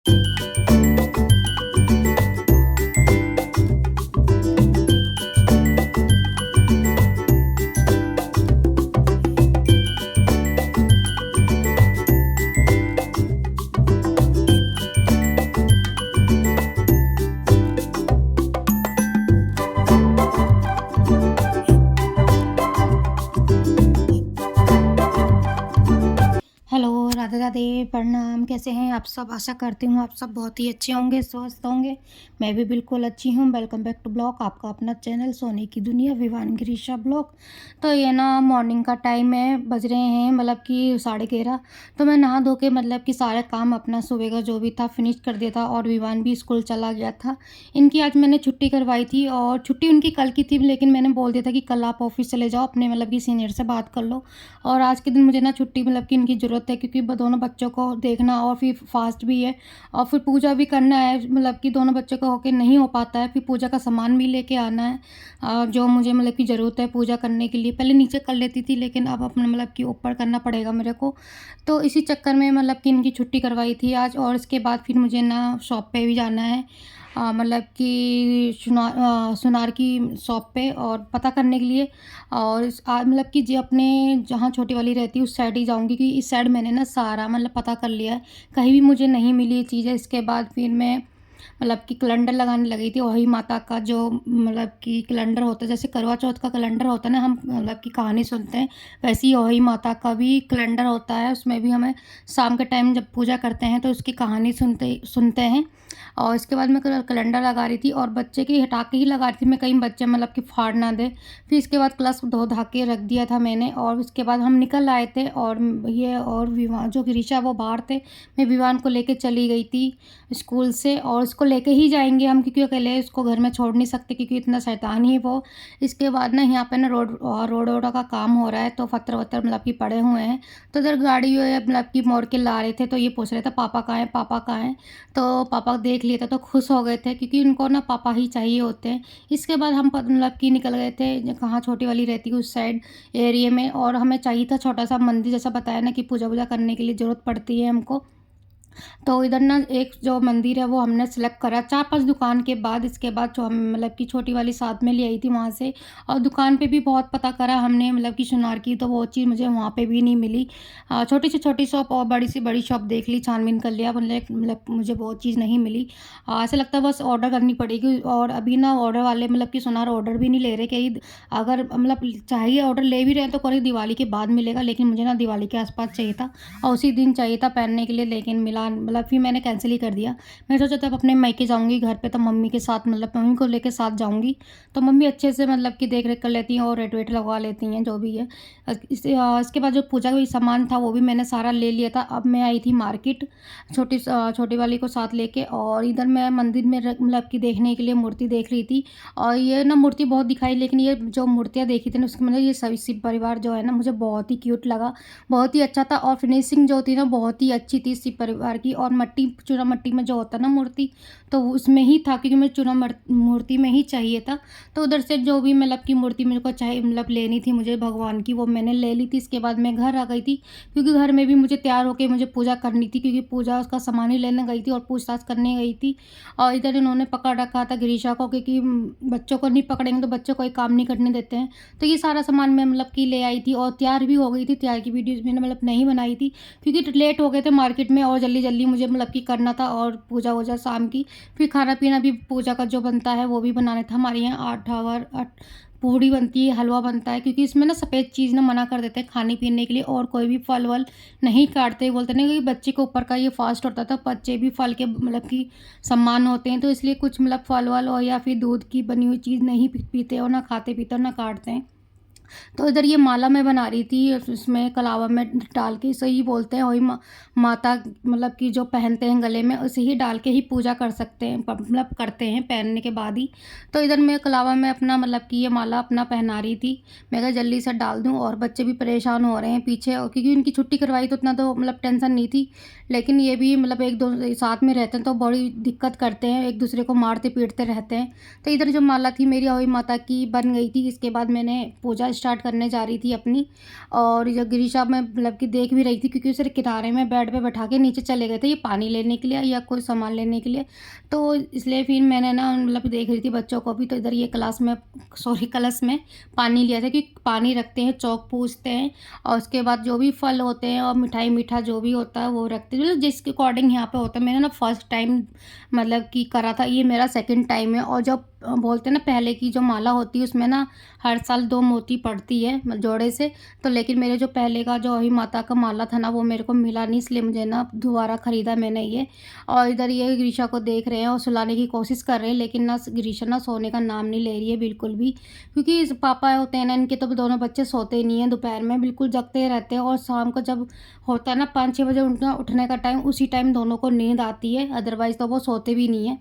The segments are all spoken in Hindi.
हेलो, राधे राधे, प्रणाम। कैसे हैं आप सब? आशा करती हूँ आप सब बहुत ही अच्छे होंगे, स्वस्थ होंगे। मैं भी बिल्कुल अच्छी हूँ। वेलकम बैक टू ब्लॉग, आपका अपना चैनल सोने की दुनिया, विवान गिरीशा ब्लॉग। तो ये ना मॉर्निंग का टाइम है, बज रहे हैं मतलब कि 11:30। तो मैं नहा धो के मतलब कि सारा काम अपना सुबह का जो भी था फिनिश कर दिया था, और विवान भी स्कूल चला गया था। इनकी आज मैंने छुट्टी करवाई थी, और छुट्टी उनकी कल की थी, लेकिन मैंने बोल दिया था कि कल आप ऑफिस चले जाओ, अपने मतलब कि सीनियर से बात कर लो। और आज के दिन मुझे ना छुट्टी मतलब कि इनकी ज़रूरत है, क्योंकि दोनों बच्चों को देखना, और फिर फास्ट भी है, और फिर पूजा भी करना है। मतलब कि दोनों बच्चों को होके नहीं हो पाता है, फिर पूजा का सामान भी लेके आना है, जो मुझे मतलब कि ज़रूरत है पूजा करने के लिए। पहले नीचे कर लेती थी, लेकिन अब अपना मतलब कि ऊपर करना पड़ेगा मेरे को। तो इसी चक्कर में मतलब कि इनकी छुट्टी करवाई थी आज, और इसके बाद फिर मुझे ना शॉप पे भी जाना है, मतलब कि सुनार की शॉप पे, और पता करने के लिए। और मतलब कि जो अपने जहाँ छोटी वाली रहती है उस साइड ही जाऊँगी, कि इस साइड मैंने ना सारा मतलब पता कर लिया है, कहीं भी मुझे नहीं मिली ये चीज़ें। इसके बाद फिर मैं मतलब कि कैलेंडर लगाने लगी थी, वही माता का जो मतलब कि कैलेंडर होता है, जैसे करवा चौथ का कैलेंडर होता है ना, हम मतलब कि कहानी सुनते हैं, वैसे ही वही माता का भी कैलेंडर होता है। उसमें भी हमें शाम के टाइम जब पूजा करते हैं तो उसकी कहानी सुनते सुनते हैं। और इसके बाद मैं कैलेंडर लगा रही थी, और बच्चे की हटा के ही लगा रही थी मैं, कहीं बच्चे मतलब कि फाड़ ना दे। फिर इसके बाद क्लास धो धा के रख दिया था मैंने, और उसके बाद हम निकल आए थे, और ये और विवान जो गिरीशा वो बाहर थे। मैं विवान को लेके चली गई थी स्कूल से, और उसको लेके ही जाएँगे हम, क्योंकि अकेले उसको घर में छोड़ नहीं सकते, क्योंकि इतना शैतान है वो। इसके बाद ना यहाँ पे ना रोड वोड का काम हो रहा है, तो पत्थर-वत्थर मतलब कि पड़े हुए हैं। तो इधर गाड़ी मतलब कि मोड़ के ला रहे थे, तो ये पूछ रहे थे पापा कहाँ हैं, पापा कहाँ हैं? तो पापा देख लिए थे तो खुश हो गए थे, क्योंकि उनको ना पापा ही चाहिए होते हैं। इसके बाद हम मतलब कि निकल गए थे कहाँ छोटी वाली रहती है उस साइड एरिया में, और हमें चाहिए था छोटा-सा मंदिर, जैसा बताया ना कि पूजा-वूजा करने के लिए ज़रूरत पड़ती है हमको। तो इधर ना एक जो मंदिर है वो हमने सेलेक्ट करा 4-5 दुकान के बाद। इसके बाद जो हम मतलब कि छोटी वाली साथ में ले आई थी वहाँ से, और दुकान पे भी बहुत पता करा हमने मतलब कि सुनार की, तो वो चीज़ मुझे वहाँ पे भी नहीं मिली। छोटी से छोटी शॉप और बड़ी से बड़ी शॉप देख ली, छान-बीन कर लिया, मतलब मुझे वो चीज़ नहीं मिली। ऐसा लगता है बस ऑर्डर करनी पड़ेगी, और अभी ना ऑर्डर वाले मतलब कि सुनार ऑर्डर भी नहीं ले रहे, कहीं अगर मतलब चाहिए ऑर्डर ले भी रहे हैं तो कोई दिवाली के बाद मिलेगा, लेकिन मुझे ना दिवाली के आस-पास चाहिए था, और उसी दिन चाहिए था पहनने के लिए, लेकिन मिला मतलब फिर मैंने कैंसिल ही कर दिया। मैंने सोचा तब अपने मायके जाऊँगी घर पे, तो मम्मी के साथ मतलब मम्मी को लेके साथ जाऊँगी, तो मम्मी अच्छे से मतलब कि देख-रेख कर लेती हैं, और रेट वेट लगवा लेती हैं जो भी है। इसके बाद जो पूजा का भी सामान था वो भी मैंने सारा ले लिया था। अब मैं आई थी मार्केट छोटी वाली को साथ लेके, और इधर मैं मंदिर में मतलब कि देखने के लिए मूर्ति देख रही थी। और ये ना मूर्ति बहुत दिखाई, लेकिन ये जो मूर्तियाँ देखी थी ना उसकी मतलब ये सभी शिव परिवार जो है ना, मुझे बहुत ही क्यूट लगा, बहुत ही अच्छा था, और फिनिशिंग जो थी ना बहुत ही अच्छी थी शिव परिवार की। और मट्टी चूना मट्टी में जो होता है ना मूर्ति, तो वो उसमें ही था, क्योंकि मुझे मूर्ति में ही चाहिए था। तो उधर से जो भी मतलब की मूर्ति मेरे को चाहिए मतलब लेनी थी मुझे भगवान की, वो मैंने ले ली थी। इसके बाद मैं घर आ गई थी, क्योंकि घर में भी मुझे तैयार होके मुझे पूजा करनी थी, क्योंकि पूजा उसका सामान ही लेने गई थी और पूछताछ करने गई थी। और इधर इन्होंने पकड़ रखा था गिरीशा को, क्योंकि बच्चों को नहीं पकड़ेंगे तो बच्चों कोई काम नहीं करने देते हैं। तो ये सारा सामान मैं मतलब कि ले आई थी, और तैयार भी हो गई थी। तैयार की वीडियोज़ मैंने मतलब नहीं बनाई थी, क्योंकि लेट हो गए थे मार्केट में, और जल्दी-जल्दी मुझे मतलब कि करना था, और पूजा-वूजा शाम की। फिर खाना-पीना भी पूजा का जो बनता है वो भी बनाना था। हमारे यहाँ 8 आवर पूड़ी बनती है, हलवा बनता है, क्योंकि इसमें ना सफ़ेद चीज़ ना मना कर देते हैं खाने-पीने के लिए, और कोई भी फल-वल नहीं काटते। बोलते हैं ना कि बच्चे के ऊपर का ये फ़ास्ट होता था, बच्चे भी फल के मतलब कि सम्मान होते हैं, तो इसलिए कुछ मतलब फल-वल और या फिर दूध की बनी हुई चीज़ नहीं पीते, और ना खाते-पीते और ना काटते हैं। तो इधर ये माला मैं बना रही थी, उसमें कलावा में डाल के, इसे ही बोलते हैं, वही माता मतलब कि जो पहनते हैं गले में, उसे ही डाल के ही पूजा कर सकते हैं, मतलब करते हैं पहनने के बाद ही। तो इधर मैं कलावा में अपना मतलब कि ये माला अपना पहना रही थी। मैं कहा जल्दी से डाल दूँ, और बच्चे भी परेशान हो रहे हैं पीछे, और क्योंकि उनकी छुट्टी करवाई तो उतना तो मतलब टेंशन नहीं थी, लेकिन ये भी मतलब एक दो साथ में रहते हैं तो बड़ी दिक्कत करते हैं, एक दूसरे को मारते पीटते रहते हैं। तो इधर जो माला थी मेरी वही माता की बन गई थी। इसके बाद मैंने पूजा स्टार्ट करने जा रही थी अपनी। और जब गिरीशा मैं मतलब कि देख भी रही थी, क्योंकि उसे किनारे में बेड पे बैठा के नीचे चले गए थे ये पानी लेने के लिए या कोई सामान लेने के लिए। तो इसलिए फिर मैंने ना मतलब देख रही थी बच्चों को भी, तो इधर ये क्लास में सॉरी कलश में पानी लिया था, क्योंकि पानी रखते हैं, चौक पूजते हैं और उसके बाद जो भी फल होते हैं और मिठाई मीठा जो भी होता है वो रखते हैं, मतलब जिसके अकॉर्डिंग यहाँ पे होता है। मैंने ना फर्स्ट टाइम मतलब कि करा था, ये मेरा सेकंड टाइम है। और जब बोलते हैं ना पहले की जो माला होती है उसमें ना हर साल 2 मोती पड़ती है जोड़े से। तो लेकिन मेरे जो पहले का जो अभी माता का माला था ना वो मेरे को मिला नहीं, इसलिए मुझे ना दोबारा ख़रीदा मैंने ये। और इधर ये गिरीशा को देख रहे हैं और सुलाने की कोशिश कर रहे हैं, लेकिन ना गिरीशा ना सोने का नाम नहीं ले रही है बिल्कुल भी। क्योंकि इस पापा होते हैं ना इनके, तो दोनों बच्चे सोते ही नहीं हैं, दोपहर में बिल्कुल जगते रहते हैं। और शाम को जब होता है ना 5-6 बजे उनका उठने का टाइम, उसी टाइम दोनों को नींद आती है, अदरवाइज़ तो वो सोते भी नहीं है।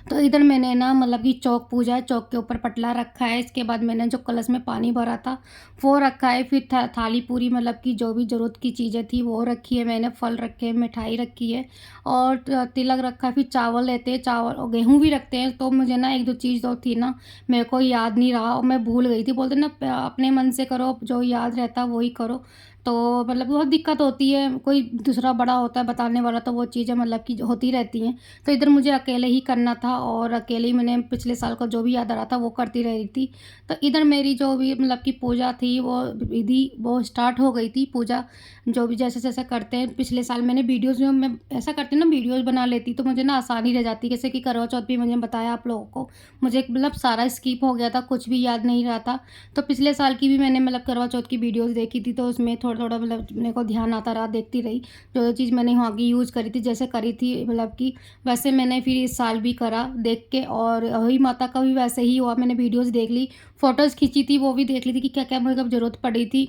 तो इधर मैंने ना मतलब कि चौक पूजा है, चौक के ऊपर पटला रखा है। इसके बाद मैंने जो कलश में पानी भरा था वो रखा है। फिर थाली पूरी मतलब कि जो भी ज़रूरत की चीज़ें थी वो रखी है मैंने, फल रखे हैं, मिठाई रखी है और तिलक रखा है। फिर चावल लेते हैं, चावल और गेहूँ भी रखते हैं। तो मुझे ना 1-2 चीज़ जो थी ना मेरे को याद नहीं रहा और मैं भूल गई थी। बोलते ना अपने मन से करो, जो याद रहता है वही करो। तो मतलब बहुत दिक्कत होती है, कोई दूसरा बड़ा होता है बताने वाला तो वो चीज़ें मतलब कि होती रहती हैं। तो इधर मुझे अकेले ही करना था और अकेले ही मैंने पिछले साल का जो भी याद आ रहा था वो करती रही थी। तो इधर मेरी जो भी मतलब कि पूजा थी वो विधि वो स्टार्ट हो गई थी पूजा, जो भी जैसे-जैसे करते हैं। पिछले साल मैंने वीडियोज़ में मैं ऐसा करती हूँ ना, वीडियोज़ बना लेती तो मुझे ना आसानी रह जाती। जैसे कि करवा चौथ भी मैंने बताया आप लोगों को, मुझे मतलब सारा स्किप हो गया था, कुछ भी याद नहीं रहा था। तो पिछले साल की भी मैंने मतलब करवा चौथ की वीडियोज़ देखी थी, तो उसमें थोड़ा-थोड़ा मतलब मेरे को ध्यान आता रहा, देखती रही। जो चीज़ मैंने वहाँ की यूज़ करी थी, जैसे करी थी मतलब कि वैसे मैंने फिर इस साल भी करा देख के। और अहोई माता का भी वैसे ही हुआ, मैंने वीडियोज़ देख ली, फ़ोटोज़ खींची थी, वो भी देख ली थी कि क्या-क्या मेरे को ज़रूरत पड़ी थी।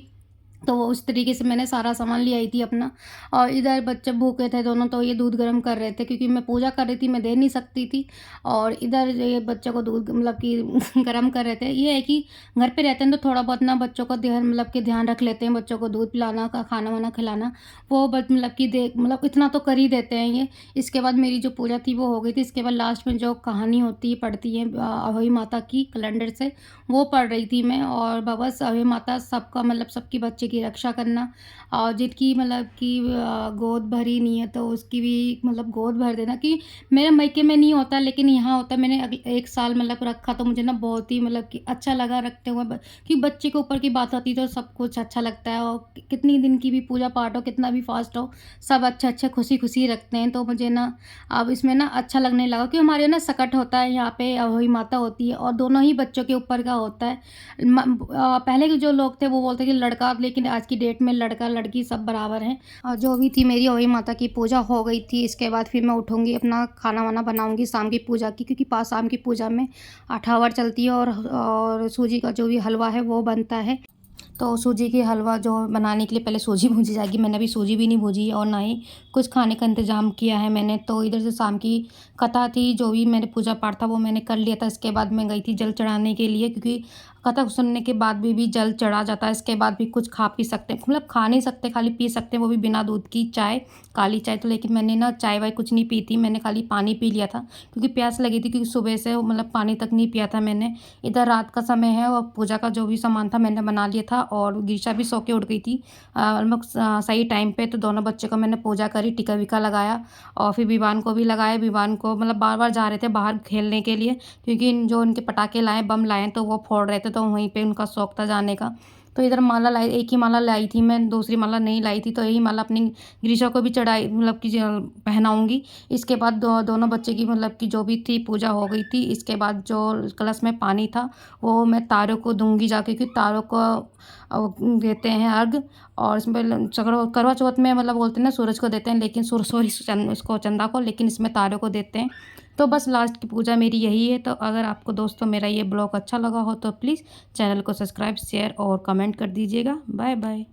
तो वो उस तरीके से मैंने सारा सामान ले आई थी अपना। और इधर बच्चे भूखे थे दोनों, तो ये दूध गर्म कर रहे थे, क्योंकि मैं पूजा कर रही थी, मैं दे नहीं सकती थी। और इधर ये बच्चों को दूध मतलब कि गर्म कर रहे थे। ये है कि घर पे रहते हैं तो थोड़ा बहुत ना बच्चों को ध्यान मतलब कि ध्यान रख लेते हैं, बच्चों को दूध पिलाना का, खाना-वाना खिलाना, वो मतलब कि दे मतलब इतना तो कर ही देते हैं ये। इसके बाद मेरी जो पूजा थी वो हो गई थी। इसके बाद लास्ट में जो कहानी होती है पढ़ती है अहोई माता की कैलेंडर से, वो पढ़ रही थी मैं। और बस अहोई माता सबका मतलब सबकी बच्चे की रक्षा करना, और जिनकी मतलब कि गोद भरी नहीं है तो उसकी भी मतलब गोद भर देना। कि मेरे मायके में नहीं होता लेकिन यहाँ होता है। मैंने अगले 1 साल मतलब रखा, तो मुझे ना बहुत ही मतलब कि अच्छा लगा रखते हुए। कि बच्चे के ऊपर की बात आती है तो सब कुछ अच्छा लगता है। और कितनी दिन की भी पूजा पाठ हो, कितना भी फास्ट हो, सब अच्छे-अच्छे खुशी-खुशी रखते हैं। तो मुझे ना अब इसमें ना अच्छा लगने लगा कि हमारे यहाँ ना सकट होता है, यहाँ पे अहोई माता होती है और दोनों ही बच्चों के ऊपर का होता है। पहले के जो लोग थे वो बोलते कि लड़का, लेकिन आज की डेट में लड़का लड़की सब बराबर हैं। और जो भी थी मेरी अहोई माता की पूजा हो गई थी। इसके बाद फिर मैं उठूँगी, अपना खाना वाना बनाऊँगी शाम की पूजा की, क्योंकि शाम की पूजा में आठावर चलती है और सूजी का जो भी हलवा है वो बनता है। तो सूजी की हलवा जो बनाने के लिए पहले सूजी भूंजी जाएगी। मैंने अभी सूजी भी नहीं भूजी और ना ही कुछ खाने का इंतज़ाम किया है मैंने। तो इधर से शाम की कथा थी, जो भी मैंने पूजा पाठ था वो मैंने कर लिया था। इसके बाद मैं गई थी जल चढ़ाने के लिए, क्योंकि कथा सुनने के बाद भी जल चढ़ा जाता है। इसके बाद भी कुछ खा पी सकते हैं, मतलब खा नहीं सकते, खाली पी सकते हैं, वो भी बिना दूध की चाय, काली चाय। तो लेकिन मैंने ना चाय वाय कुछ नहीं पी थी, मैंने खाली पानी पी लिया था, क्योंकि प्यास लगी थी, क्योंकि सुबह से मतलब पानी तक नहीं पिया था मैंने। इधर रात का समय है और पूजा का जो भी सामान था मैंने बना लिया था और गिरिशा भी सो के उठ गई थी लगभग सही टाइम पे। तो दोनों बच्चे को मैंने पूजा करी, टीका वीका लगाया और फिर विवान को भी लगाया। विवान को मतलब बार बार जा रहे थे बाहर खेलने के लिए, क्योंकि जो उनके पटाखे लाए, बम लाए, तो वो फोड़ रहे थे, तो वहीं पे उनका शौक था जाने का। तो इधर माला लाई, एक ही माला लाई थी मैं, दूसरी माला नहीं लाई थी। तो यही माला अपनी गिरिशा को भी चढ़ाई मतलब कि पहनाऊँगी। इसके बाद दोनों बच्चे की मतलब कि जो भी थी पूजा हो गई थी। इसके बाद जो कलश में पानी था वो मैं तारों को दूँगी जाके, क्योंकि तारों को देते हैं अर्घ। और इसमें करवा चौथ में मतलब बोलते हैं ना सूरज को देते हैं, लेकिन सॉरी इसको चंदा को, लेकिन इसमें तारों को देते हैं। तो बस लास्ट की पूजा मेरी यही है। तो अगर आपको दोस्तों मेरा ये ब्लॉग अच्छा लगा हो तो प्लीज़ चैनल को सब्सक्राइब, शेयर और कमेंट कर दीजिएगा। Bye bye.